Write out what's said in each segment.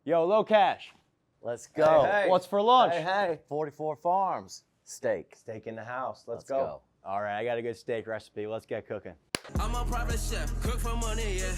Yo, LoCash. Let's go. Hey. What's for lunch? Hey. 44 Farms. Steak. Steak in the house. Let's go. go. All right, I got a good steak recipe. Let's get cooking. I'm a private chef, cook for money, yeah.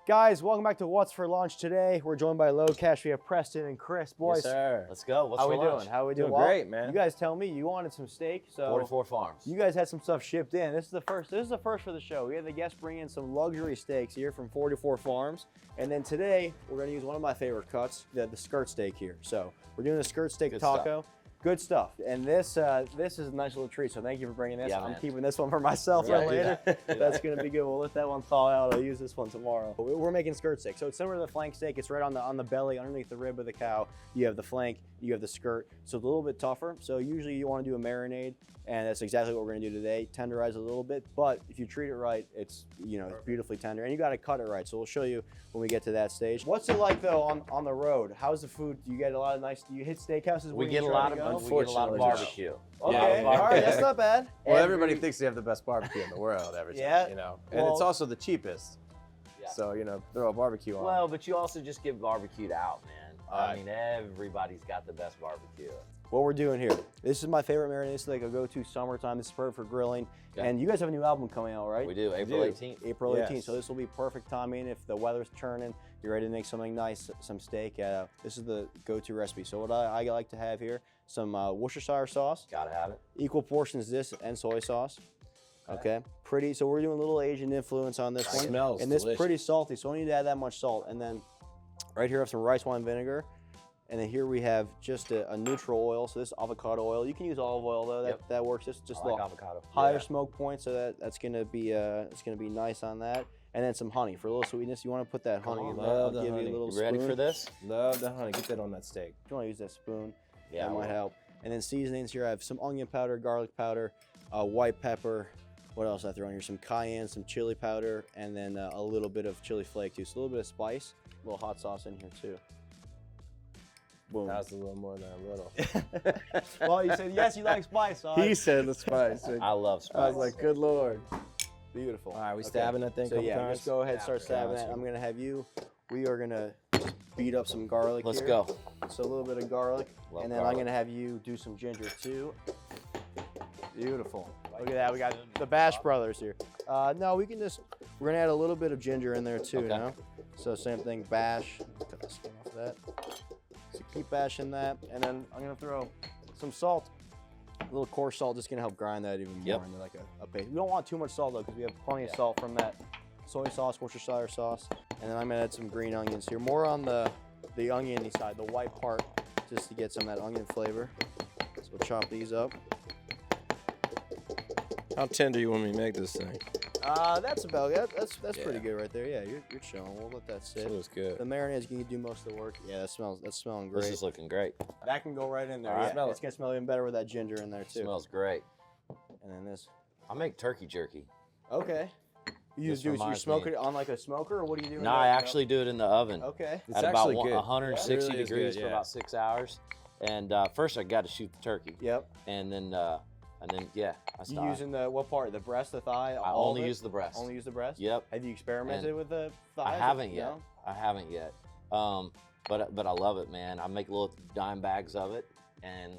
Guys, welcome back to What's for Lunch. Today, we're joined by LoCash. We have Preston and Chris. Boys, Yes, sir. Let's go. What's how for we lunch? doing? How we doing? Doing great, man. You guys tell me you wanted some steak, so 44 Farms. you guys had some stuff shipped in. This is the first for the show. We had the guests bring in some luxury steaks here from 44 Farms. And then today, we're gonna use one of my favorite cuts, the skirt steak here. So we're doing the skirt steak Good taco. Good stuff. And this is a nice little treat, so thank you for bringing this. Yeah, I'm man. keeping this one for myself Yeah, for do later. that. Do That's that. gonna be good. We'll let that one thaw out. I'll use this one tomorrow. We're making skirt steak. So it's similar to the flank steak. It's right on the belly, underneath the rib of the cow. You have the flank, you have the skirt. So it's a little bit tougher. So usually you wanna do a marinade, and that's exactly what we're gonna do today. Tenderize a little bit, but if you treat it right, it's it's beautifully tender. And you gotta cut it right. So we'll show you when we get to that stage. What's it like though on the road? How's the food? Do you get a lot of nice, do you hit steakhouses? We when get you a try lot to of go? unfortunately barbecue. Okay, Yeah, all right, that's not bad. Well, everybody thinks they have the best barbecue in the world every time, Yeah. And Well- it's also the cheapest. Yeah. So, throw a barbecue on. Well, but you also just get barbecued out, man. I Right. mean, everybody's got the best barbecue. What we're doing here. This is my favorite marinade. This is like a go-to summertime. This is perfect for grilling. Okay. And you guys have a new album coming out, right? We do, April do. 18th. April 18th. Yes. So this will be perfect timing if the weather's turning. You're ready to make something nice, some steak. This is the go-to recipe. So what I like to have here, some Worcestershire sauce, Gotta have it. equal portions this and soy sauce. Okay, pretty. So we're doing a little Asian influence on this one. Smells and this delicious. pretty salty, so we don't need to add that much salt. And then right here I have some rice wine vinegar. And then here we have just a neutral oil. So this is avocado oil. You can use olive oil though. That works. Just I a like little avocado. higher Yeah. smoke point. So that's gonna be nice on that. And then some honey for a little sweetness. You want to put that honey in there. I'll Love the give you honey. a little You ready spoon. for this? Love the honey. Get that on that steak. If you want to use that spoon, Yeah. that I might will. help. And then seasonings here. I have some onion powder, garlic powder, white pepper. What else I throw in here? Some cayenne, some chili powder, and then a little bit of chili flake too. So a little bit of spice, a little hot sauce in here too. Boom. That was a little more than a little. Well, you said yes, you like spice. So He said the spice. I love spice. I was like, good Lord. beautiful. All right, we Okay. stabbing that thing a So couple yeah, times? just go ahead, start Yeah, stabbing gotcha. that. I'm gonna have you. We are gonna just beat up some garlic. Let's here. go. So a little bit of garlic, Love and then garlic. I'm gonna have you do some ginger too. Beautiful. Look at that. We got the Bash Brothers here. No, we're gonna add a little bit of ginger in there too. Okay. You know. So same thing. Bash. Cut the skin off of that. So keep bashing that, and then I'm gonna throw some salt. A little coarse salt, just gonna help grind that even more Yep. into like a paste. We don't want too much salt though, because we have plenty of salt from that soy sauce, Worcestershire sauce. And then I'm gonna add some green onions here. More on the oniony side, the white part, just to get some of that onion flavor. So we'll chop these up. How tender you want me to make this thing? That's about it. That's pretty Yeah. good right there. Yeah, you're chilling. We'll let that sit. That was good. The marinades can do most of the work. Yeah, that's smelling great. This is looking great. That can go right in there. All right. Yeah, Smell it's it. gonna smell even better with that ginger in there too. Smells great. And then this. I make turkey jerky. Okay. You This you reminds smoke me. it on like a smoker, or what are you doing? No, I actually do it in the oven. Okay. It's At about actually good. 160 It really is degrees good, for yeah. about 6 hours. And first I got to shoot the turkey. Yep. And then yeah, I You start. using the what part? The breast, the thigh? I all only of it? use the breast. Only use the breast. Yep. Have you experimented And with the thighs? I haven't yet. No? I haven't yet. But I love it, man. I make little dime bags of it, and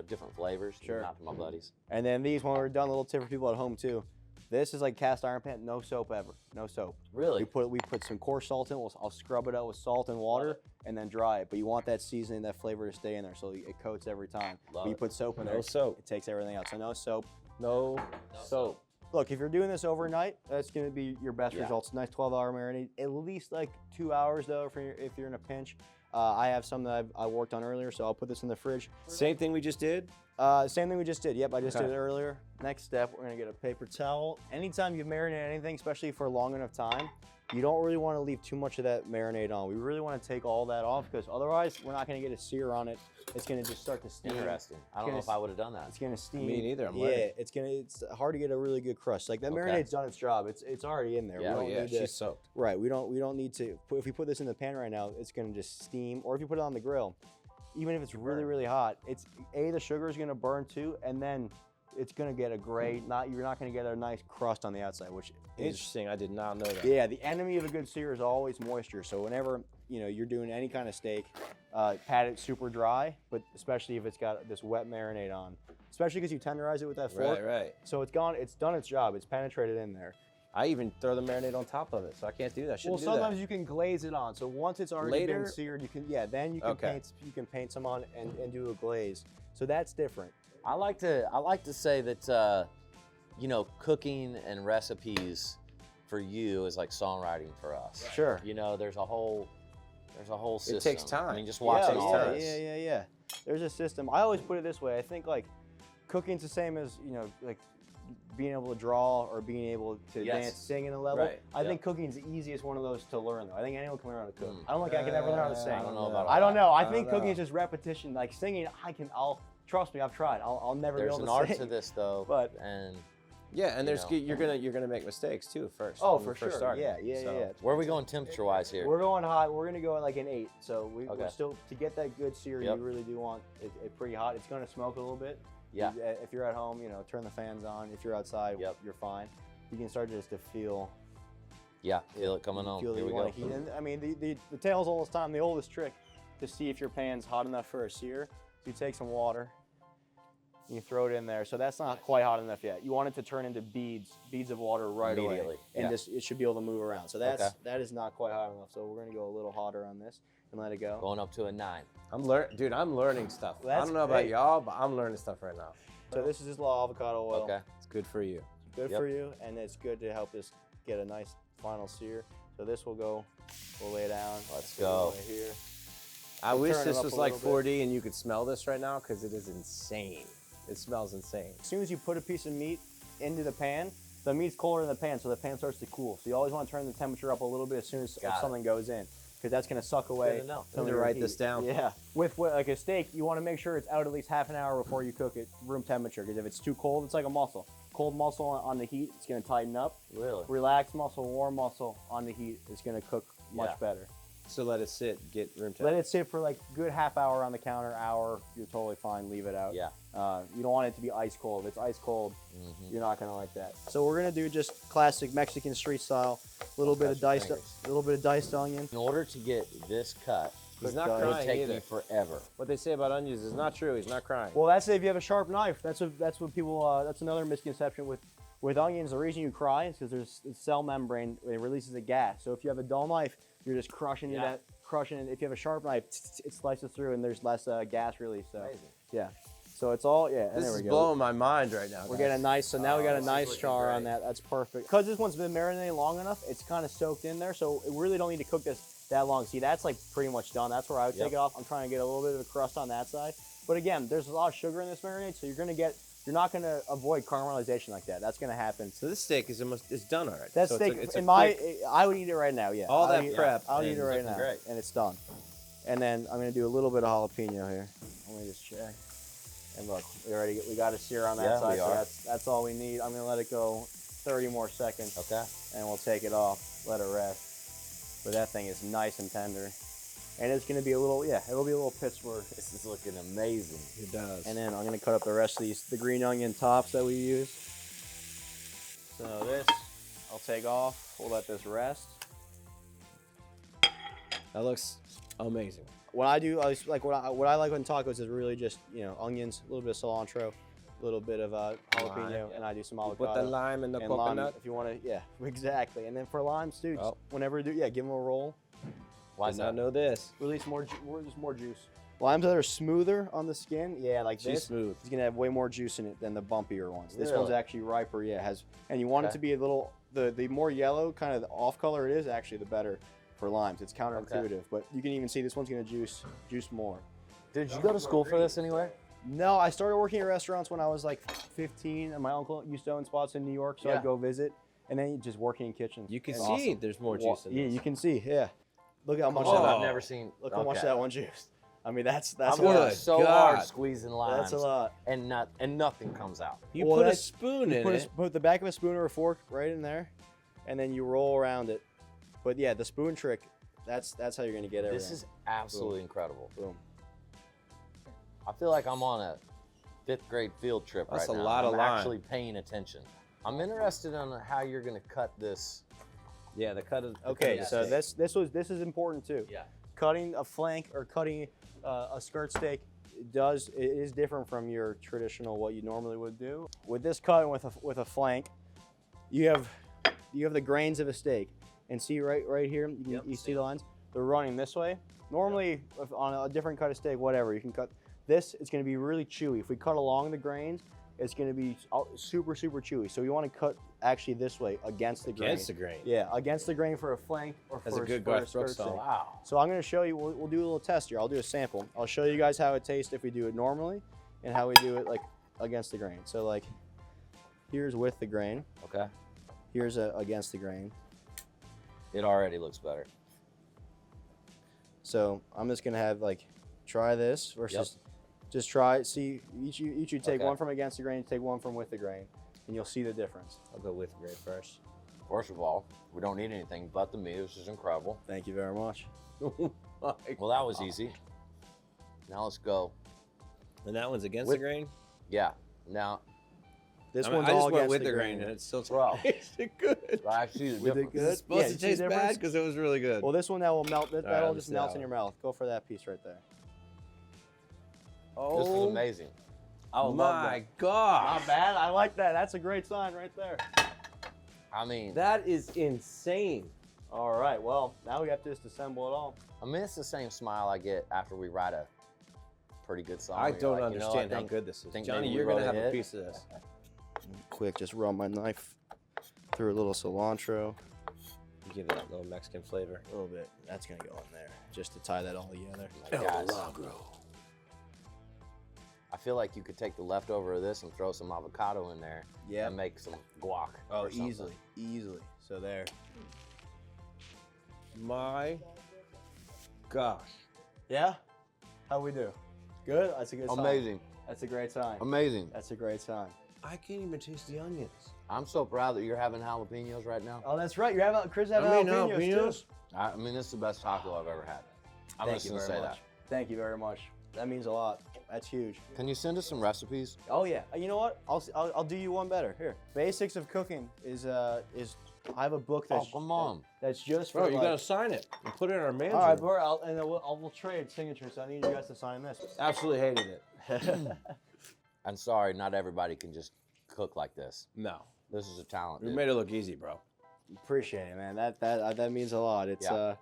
different flavors. Sure. Out to my buddies. And then these, when we're done, a little tip for people at home too. This is like cast iron pan, no soap ever, no soap. Really? We put some coarse salt in. I'll scrub it out with salt and water, and then dry it. But you want that seasoning, that flavor to stay in there, so it coats every time. Love When you it. put soap in No there, soap. it takes everything out. So no soap. No soap. Look, if you're doing this overnight, that's going to be your best Yeah. results. Nice 12-hour marinade. At least like 2 hours though, if you're in a pinch. I have some that I worked on earlier, so I'll put this in the fridge. Same thing we just did? Same thing we just did. Yep, I just Okay. did it earlier. Next step, we're gonna get a paper towel. Anytime you marinate anything, especially for a long enough time, you don't really want to leave too much of that marinade on. We really want to take all that off, because otherwise we're not gonna get a sear on it. It's gonna just start to steam. Interesting. I don't know if I would have done that. It's gonna steam. Me neither, I'm yeah, learning. it's hard to get a really good crust. Like that Okay. marinade's done its job. It's already in there. Yeah. we Oh don't yeah, need to, she's soaked. right. We don't need to. If we put this in the pan right now, it's gonna just steam. Or if you put it on the grill, even if it's really hot, it's the sugar is gonna burn too, and then it's gonna get a gray. You're not gonna get a nice crust on the outside, which is Interesting. I did not know that. yeah. The enemy of a good sear is always moisture. So whenever you're doing any kind of steak, pat it super dry, but especially if it's got this wet marinade on, especially because you tenderize it with that fork. Right. So it's gone. It's done its job. It's penetrated in there. I even throw the marinade on top of it, so I can't do that. Well, sometimes you can glaze it on. So once it's already been Later? seared, you can then you can paint some on and do a glaze. So that's different. I like to say that cooking and recipes for you is like songwriting for us. Sure. There's a whole system. It takes time. I mean, just watching all this. Yeah. There's a system. I always put it this way. I think like cooking's the same as like being able to draw or being able to dance, sing in a level. Right. I think cooking's the easiest one of those to learn though. I think anyone can learn how to cook. I don't think I can ever learn how to sing. I don't know about I don't know. I I think don't cooking know. is just repetition. Like singing, trust me, I've tried. I'll never There's be able an to art sing. to this though, But- and Yeah, and you're gonna make mistakes too first. Oh, when for you first sure. start. Yeah. where are we going temperature-wise here? We're going hot. We're gonna go at like an 8. So we're Okay. still to get that good sear. Yep. You really do want it pretty hot. It's gonna smoke a little bit. Yeah. If you're at home, turn the fans on. If you're outside, Yep. you're fine. You can start just to feel. Yeah, feel it coming on. Feel that Here we you go. want to heat. And I mean, the tail's all this time. The oldest trick to see if your pan's hot enough for a sear. So you take some water. You throw it in there. So that's not quite hot enough yet. You want it to turn into beads of water right away. Immediately, And yeah. it should be able to move around. So that is not quite hot enough. So we're gonna go a little hotter on this and let it go. Going up to a 9. I'm learning stuff. Well, I that's don't know about great. y'all, but I'm learning stuff right now. So this is just raw avocado oil. Okay. It's good for you. Good Yep. for you, and it's good to help this get a nice final sear. So this will go. We'll lay down. Let's Put it go. right here. I wish turn it this up was a like little 4D and you could smell this right now because it is insane. It smells insane. As soon as you put a piece of meat into the pan, the meat's colder in the pan, so the pan starts to cool. So you always want to turn the temperature up a little bit as soon as Got it. something goes in, because that's going to suck away. Good to know. some I'm of gonna your write heat. this down. Yeah. With like a steak, you want to make sure it's out at least half an hour before you cook it, room temperature. Because if it's too cold, it's like a muscle. Cold muscle on the heat, it's going to tighten up. Really? Relaxed muscle, warm muscle on the heat is going to cook much Yeah. better. So let it sit, get room Let temperature. it sit for like a good half hour on the counter, hour, you're totally fine, leave it out. Yeah. You don't want it to be ice cold. If it's ice cold, Mhm. you're not gonna like that. So we're gonna do just classic Mexican street style, little bit of Touch your diced onion. In order to get this cut, He's quick not dice. it would crying take either. me forever. What they say about onions is not true. He's not crying. Well, that's if you have a sharp knife. That's what people. That's another misconception with onions. The reason you cry is because there's a cell membrane. It releases a gas. So if you have a dull knife, you're just crushing it. If you have a sharp knife, it slices through and there's less gas release. So Amazing. yeah. So it's all and this there is we go. blowing my mind right now. We're guys. getting nice. So now we got a this is nice looking char great. on that. That's perfect. Because this one's been marinating long enough, it's kind of soaked in there. So we really don't need to cook this that long. See, that's like pretty much done. That's where I would take Yep. it off. I'm trying to get a little bit of a crust on that side. But again, there's a lot of sugar in this marinade, so you're not gonna avoid caramelization like that. That's gonna happen. So this steak is it's done already. That so steak, it's a I would eat it right now. Yeah. All I'll that eat- prep I'll eat and it right looking now, great. and it's done. And then I'm gonna do a little bit of jalapeno here. Let me just check. And look, we got a sear on that Yeah, side, we so are. that's all we need. I'm gonna let it go 30 more seconds, Okay. and we'll take it off, let it rest. But that thing is nice and tender, and it's gonna be it'll be a little Pittsburgh. This is looking amazing. It does. And then I'm gonna cut up the rest of the green onion tops that we use. So this, I'll take off. We'll let this rest. That looks amazing. What I do, what I like on tacos is really just onions, a little bit of cilantro, a little bit of jalapeno, Lime. and I do some You avocado. put the lime and the and coconut. lime, if you want to, yeah, exactly. And then for limes too, just Oh. whenever you do, give them a roll. Why Did is not that? know this. Release more juice. Limes that are smoother on the skin, like She's this, smooth. it's gonna have way more juice in it than the bumpier ones. This Really? one's actually riper, and you want it Okay. to be a little, the more yellow, kind of the off color it is, actually the better for limes. It's counterintuitive, but you can even see this one's gonna juice more. Did you go to school for this anywhere? No, I started working at restaurants when I was like 15, and my uncle used to own spots in New York, so Yeah. I'd go visit, and then just working in kitchens. You can And see awesome. there's more Well, juice in yeah, this. you can see. Yeah, look how much. Oh, That, I've never seen. look how much okay. that one juiced. I mean, that's I'm a working lot. so God. hard squeezing limes. That's a lot. And nothing comes out. You Well, put a that's- spoon You in put, it. put the back of a spoon or a fork right in there, and then you roll around it. But yeah, the spoon trick. That's how you're gonna get everything. This is absolutely incredible. Boom. I feel like I'm on 5th grade field trip That's right a now. lot of I'm lime. actually paying attention. I'm interested in how you're gonna cut this. Yeah, the cut of. Okay, the so steak. this is important too. Yeah. Cutting a flank or cutting a skirt steak it is different from your traditional what you normally would do. With this cut and with a flank, you have the grains of a steak, and see right here, you see the lines. They're running this way. Normally, on a different cut of steak, whatever, you can cut this. It's going to be really chewy. If we cut along the grains, it's going to be super chewy. So we want to cut actually this way against the grain. Against the grain. Yeah, against the grain for a flank or That's for a good for Garth Brooks skirt song. steak. Wow. So I'm going to show you. We'll do a little test here. I'll do a sample. I'll show you guys how it tastes if we do it normally, and how we do it like against the grain. So like, here's with the grain. Okay. Here's against the grain. It already looks better. So I'm just gonna have like, try this versus, just try it. See, each you take Okay. one from against the grain, take one from with the grain, and you'll see the difference. I'll go with the grain first. First of all, we don't need anything but the meat. This is incredible. Thank you very much. Well, that was easy. Now let's go. And that one's against With- the grain? Yeah. Now, This I mean, one's I all just went against with the the grain grain. and it still Well. tasted good. I see the With it difference. good? It's supposed Yeah, to you see taste the bad difference? because it was really good. Well, this one that will melt. right, That'll let me just see melt that in your one. mouth. Go for that piece right there. This is amazing. Oh love my that. gosh. Not bad. I like that. That's a great sign right there. I mean, That is insane. All right. Well, now we have to just assemble it all. I mean, it's the same smile I get after we write a pretty good song. I You're don't like, you know, understand I how think- good this is. think Johnny, maybe you're we going to wrote a have a hit. piece of this. Quick, just run my knife through a little cilantro. Give it that little Mexican flavor. A little bit. That's gonna go in there just to tie that all together. Guys, I feel like you could take the leftover of this and throw some avocado in there Yeah. and make some guac. Oh, or something. easily. So there. My gosh. Yeah. How we do? Good. That's a good sign. Amazing. That's a great sign. Amazing. That's a great sign. I can't even taste the onions. I'm so proud that you're having jalapenos right now. Oh, that's right. You're having Chris having jalapenos too. I mean, this is the best taco I've ever had. I'm Thank just you gonna very say much. Thank you very much. That means a lot. That's huge. that. Can you send us some recipes? Oh yeah. You know what? I'll do you one better. Here. Basics of cooking is I have a book that's Oh, come on. that's just for Bro, you like, got to sign it and put it in our man's all right, room. bro. And then we'll trade signatures. So I need you guys to sign this. Absolutely hated it. I'm sorry, not everybody can just cook like this. No. This is a talent. We dude. made it look easy, bro. Appreciate it, man. That means a lot. It's Yeah.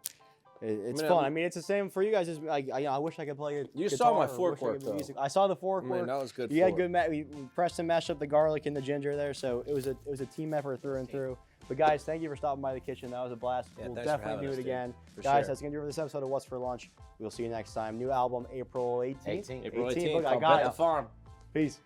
it's I mean, fun. I mean, it's the same for you guys. I wish I could play. You guitar saw my or fork wish I work, could do though. music. I saw the fork Man, work. that was good You had fork. good. We pressed and mashed up the garlic and the ginger there, so it was a team effort through and through. But guys, thank you for stopping by the kitchen. That was a blast. Yeah, We'll thanks for definitely having do us, it dude. again. For Guys, sure. that's gonna do it for this episode of What's for Lunch. We'll see you next time. New album April 18th. 18th. April 18th. 18th. Look, I called got Bet it. the Farm. Peace.